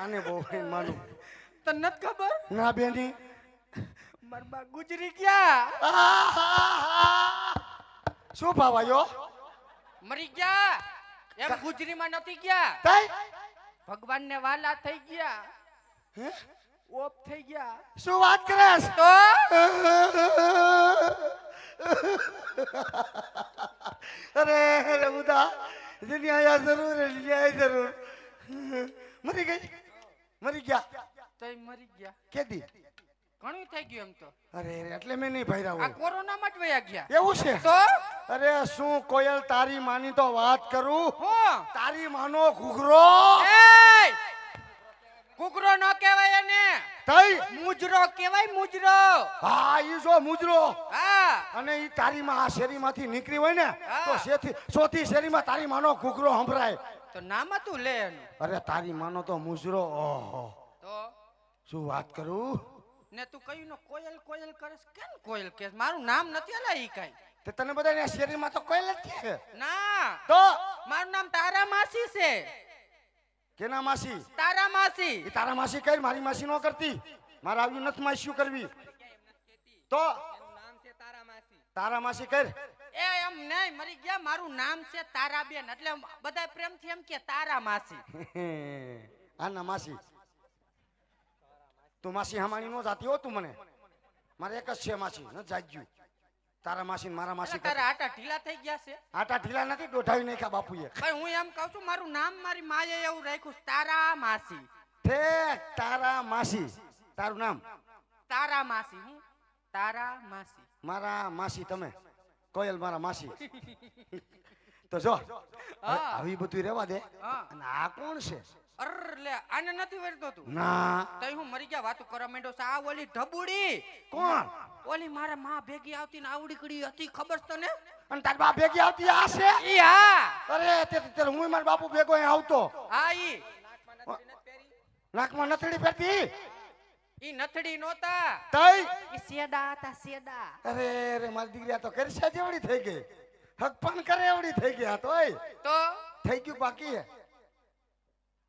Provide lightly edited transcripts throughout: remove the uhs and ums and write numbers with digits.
આને બહુ માનું તને નથી ખબર ના બેની મારા ગુજરી ગયા શું ભાવાયો મરી ગયા એમ ગુજરીમાં નથી ગયા તઈ ભગવાન ને વાલા થઈ ગયા હે ઓફ થઈ ગયા શું વાત કરેસ તો અરે રબુદા દુનિયા જરૂર જરૂર મરી ગયા તઈ મરી ગયા કેદી ઘણું થઈ ગયું એમ તો અરે એટલે મેં નહીં ભર્યા આ હોય કોરોના માં જ વયા ગયા એવું છે તો અરે શું કોયલ તારી માની તો વાત કરું હું તારી માનો ઘૂઘરો એય કુકરો ન કહેવાય એને તઈ મુજરો કહેવાય મુજરો હા ઈ જો મુજરો હા અને ઈ તારી માં આ શેરીમાંથી નીકળી હોય ને હા. તો ચોથી શેરીમાં તારી માનો ઘૂઘરો સંભળાય તો નામ તું લે એનું અરે તારી માનો તો મુજરો ઓહો તો શું વાત કરું ને તું કયું નો કોયલ કોયલ કરસ કેમ કોયલ કે મારું નામ નથી આલા ઈ કાઈ તે તને બધા શેરીમાં તો કોયલ જ છે ના તો મારું નામ તારા માસી છે કેના માસી તારા માસી ઈ તારા માસી કઈ મારી માસી નો કરતી મારે આવ્યું નથી માસી કરવી તો નામ છે તારા માસી તારા માસી કર એ એમ નહીં મરી ગયા મારું નામ છે તારાબેન એટલે બધા પ્રેમથી એમ કે તારા માસી આના માસી તું માસી હમાણી નો જાતી હો તું મને મારે એક જ છે માસી ન જાગ્યું તારા માસી ને મારા માસી તારા આટા ઢીલા થઈ ગયા છે આટા ઢીલા નથી દોઢાવી નાખ્યા બાપુએ પણ હું એમ કહું છું મારું નામ મારી માએ એવું રાખ્યું છે, તારા માસી ઠેક તારા માસી તારું નામ તારા માસી હું તારા માસી મારા માસી તમે કોયલ મારા માસી તો જો આવી બધું રેવા દે હા અને આ કોણ છે અર લે આને નથી વેરતો તું ના તઈ હું મરી ગયા વાતો કરવા માંડ્યો છે આ ઓલી ઢબુડી કોણ ઓલી મારા માં ભેગી આવતી ને આવડી કડી હતી ખબર છે તને અને તાર બાપ ભેગી આવતી આ છે ઈ હા અરે તે હું મારા બાપુ ભેગો અહીં આવતો હા ઈ નાકમાં નથડી પહેરતી ઈ નથડી નોતા તઈ ઈ સેડા હતા સેડા અરે રે મારી દીકરી આ તો કરશા જેવડી થઈ ગઈ હક પણ કરે એવડી થઈ ગયા તોય તો થઈ ગયું બાકી હે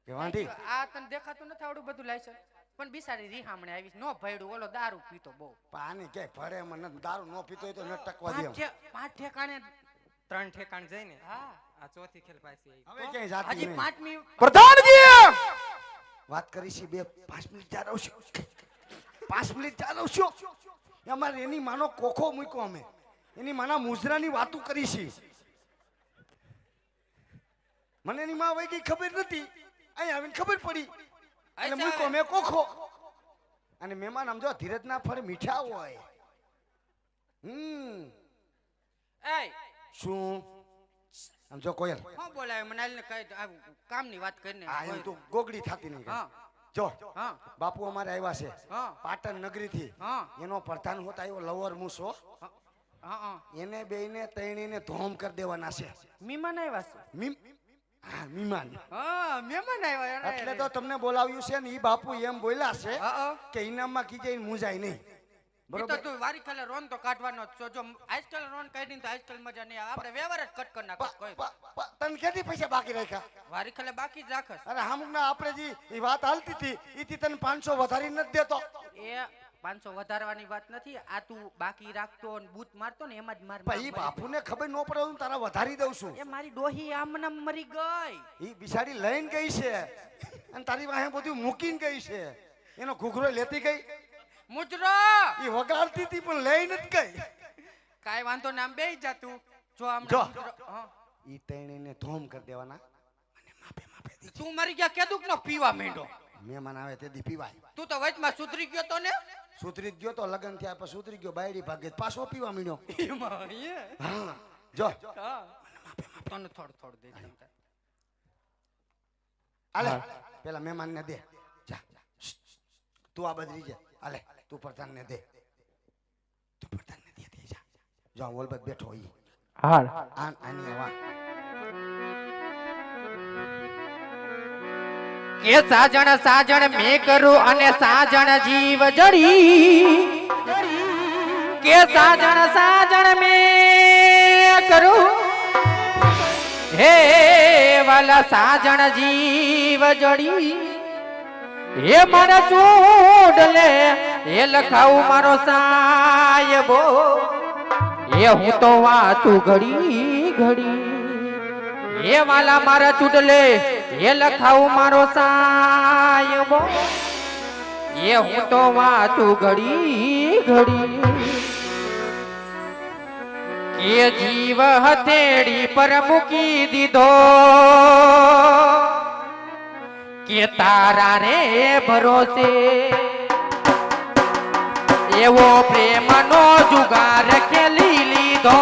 કે વાંઢી આ તને દેખાતું નથી આવડું બધું લાયસન્સ પણ બિસારી રીહામણે આવી નો ભયડું ઓલો દારૂ પીતો બહુ પાણી કે ભડે મને દારૂ નો પીતો હોય તો ન ટકવા દે પાંચ ઠેકાણે 3 ઠેકાણ જઈને હા આ ચોથી ખેલ પાછી હવે ક્યાંય જાતી હજી નહીં 5 મિનિટ પ્રધાનજી વાત કરીશી 5 મિનિટ જા રહું છું 5 મિનિટ જા રહું છું અમારે એની માનો કોખો મૂક્યો અમે એની માના મુજરાની વાતો કરીશી મને એની માં વઈ ગઈ ખબર નથી અહીં આવીને ખબર પડી અને મૂક્યો મેં કોખો અને મહેમાન આમ જો ધીરજ ના ફળ મીઠા હોય એય શું આમ જો કોયલ હું બોલાય મનાલીને કહી કામની વાત કરીને આ એમ તું ગોગડી થાતી નહીં હા જો હા બાપુ અમારે આવ્યા છે હા પાટણ નગરી થી હા એનો પ્રધાન હોત આવ્યો લવર મૂસો હા એને બેયને તૈણીને ધોમ કરી દેવાના છે મહેમાન આવ્યા છે હા મહેમાન હા મહેમાન આવ્યા એટલે તો તમને બોલાવ્યું છે ને ઈ બાપુ એમ બોલ્યા છે હા કે ઇનામમાં કીજે મુંજાય નહીં બરોબર બરોબર તું વારી ખાલે રોન તો કાઢવાનો જ છો જો આજકાલ રોન કાઢીને તો આજકાલ મજા નહીં આવે આપણે વ્યવહાર જ કટ કરી નાખો કોઈ તને કેટલી પૈસા બાકી રાખ્યા વારી ખાલે બાકી જ રાખસ અરે અમુકના આપણે જે ઈ વાત હાલતી હતી ઈથી તને 500 વધારી નથી દેતો એ 500 વધારવાની વાત નથી આ તું બાકી રાખતો ને બૂત મારતો ને એમાં જ માર ભાઈ બાપુને ખબર ન પડે હું તારા વધારી દઉં છું એ મારી ડોહી આમને મરી ગઈ ઈ બિચારી લઈને ગઈ છે અને તારી વાહે બધું મૂકીને ગઈ છે એનો ઘૂઘરો લેતી ગઈ મુજરો ઈ વગાડતી હતી પણ લઈ નથી ગઈ કાઈ વાંધો ને આમ બેહી જા તું જો આમ જો. હા ઈ તૈણીને ધોમ કરી દેવાના અને માપે માપે તું મરી ગયા કેદુક નો પીવા માંડ્યો મહેમાન આવે તે દી પીવાય તું તો વચમાં સુધરી ગયો તો ને સુધરી જ ગયો તો લગન થયા પછી સુધરી ગયો બાયડી ભાગે પાછો પીવા મીડ્યો એમાં એ હા જો હા તને થોડું થોડું દે જમતા આલે પેલા મહેમાનને દે જા તું આ બદરી જા આલે તું પ્રધાનને દે તું પ્રધાનને દે જા જો ઓલબત બેઠો ઈ હાલ આની વા કે સાજણ સાજણ મેં કરું અને સાજણ જીવ જડી કે સાજણ સાજણ મેં કરું હે વાલા સાજણ જીવ જડી એ મારા ચૂડલે એ લખાવું મારો સાહેબો એ હું તો વાંચું ઘડી ઘડી એ વાલા મારા ચૂડલે એ લખાવું મારો સાહેબો એ હું તો વાંચું ઘડી ઘડી એ જીવ હથેળી પર મૂકી દીધો કે તારા રે ભરોસે એવો પ્રેમનો જુગાર ખેલી લીધો